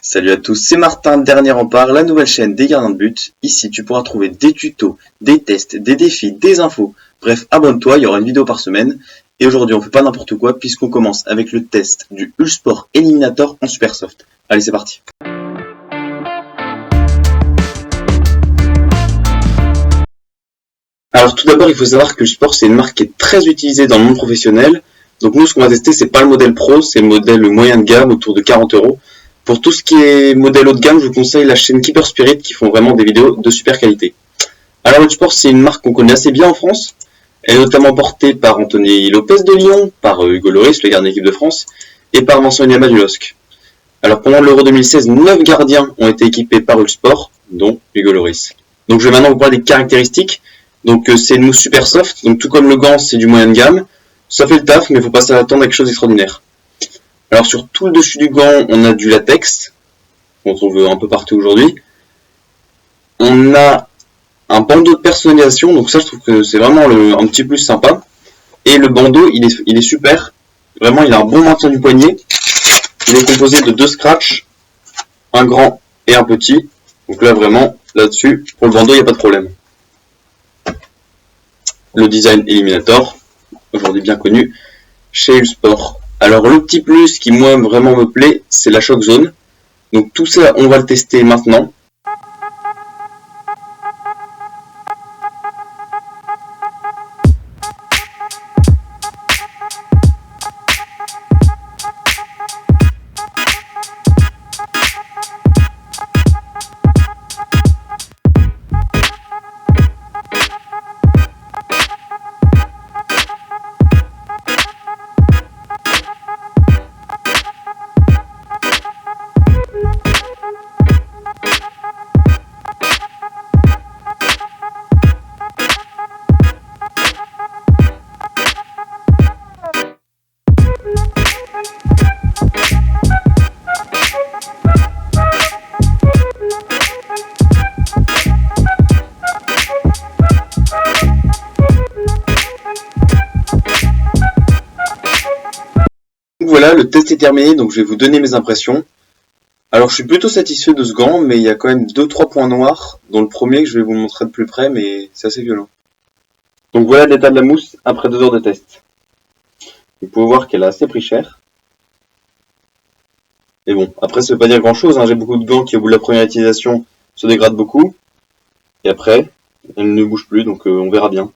Salut à tous, c'est Martin, Dernier Rempart, la nouvelle chaîne des gardiens de but. Ici, tu pourras trouver des tutos, des tests, des défis, des infos. Bref, abonne-toi, il y aura une vidéo par semaine. Et aujourd'hui, on fait pas n'importe quoi puisqu'on commence avec le test du Ulsport Eliminator en Supersoft. Allez, c'est parti. Alors tout d'abord, il faut savoir que Ulsport, c'est une marque qui est très utilisée dans le monde professionnel. Donc nous, ce qu'on va tester, c'est pas le modèle pro, c'est le modèle moyen de gamme autour de 40 €. Pour tout ce qui est modèle haut de gamme, je vous conseille la chaîne Keeper Spirit qui font vraiment des vidéos de super qualité. Alors Ulsport, c'est une marque qu'on connaît assez bien en France. Elle est notamment portée par Anthony Lopez de Lyon, par Hugo Lloris, le gardien d'équipe de France, et par Vincent Nyama du LOSC. Alors pendant l'Euro 2016, 9 gardiens ont été équipés par Ulsport, dont Hugo Lloris. Donc je vais maintenant vous parler des caractéristiques. Donc c'est une mousse super soft, donc tout comme le gant, c'est du moyen de gamme. Ça fait le taf, mais il ne faut pas s'attendre à quelque chose d'extraordinaire. Alors sur tout le dessus du gant, on a du latex, qu'on trouve un peu partout aujourd'hui. On a un bandeau de personnalisation, donc ça je trouve que c'est vraiment un petit plus sympa. Et le bandeau, il est super, vraiment il a un bon maintien du poignet. Il est composé de 2 scratchs, un grand et un petit. Donc là vraiment, là-dessus, pour le bandeau, il n'y a pas de problème. Le design Eliminator, aujourd'hui bien connu, chez Ulsport. Alors le petit plus qui moi vraiment me plaît, c'est la shock zone. Donc tout ça, on va le tester maintenant. Voilà, le test est terminé, donc je vais vous donner mes impressions. Alors je suis plutôt satisfait de ce gant, mais il y a quand même 2-3 points noirs, dont le premier que je vais vous montrer de plus près, mais c'est assez violent. Donc voilà l'état de la mousse après 2 heures de test. Vous pouvez voir qu'elle a assez pris cher. Et bon, après ça veut pas dire grand chose, hein. J'ai beaucoup de gants qui au bout de la première utilisation se dégradent beaucoup. Et après, elles ne bougent plus, donc on verra bien.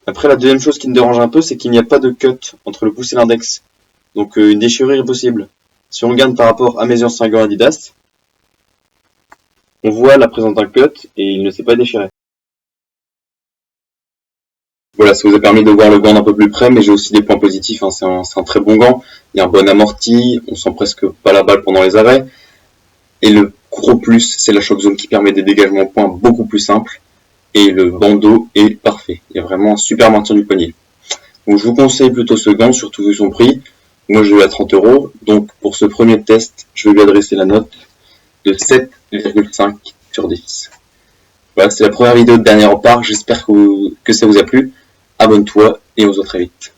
Après, la deuxième chose qui me dérange un peu, c'est qu'il n'y a pas de cut entre le pouce et l'index. Donc une déchirure est possible. Si on regarde par rapport à mes anciens gants Adidas, on voit la présence d'un cut et il ne s'est pas déchiré. Voilà, ça vous a permis de voir le gant d'un peu plus près, mais j'ai aussi des points positifs, hein. C'est un très bon gant, il y a un bon amorti, on sent presque pas la balle pendant les arrêts. Et le gros plus, c'est la shock zone qui permet des dégagements de points beaucoup plus simples. Et le bandeau est parfait. Il y a vraiment un super maintien du poignet. Donc je vous conseille plutôt ce gant, surtout vu son prix. Moi je l'ai à 30 €. Donc pour ce premier test, je vais lui adresser la note de 7,5 sur 10. Voilà, c'est la première vidéo de Dernier Rempart. J'espère que ça vous a plu. Abonne-toi et on se voit très vite.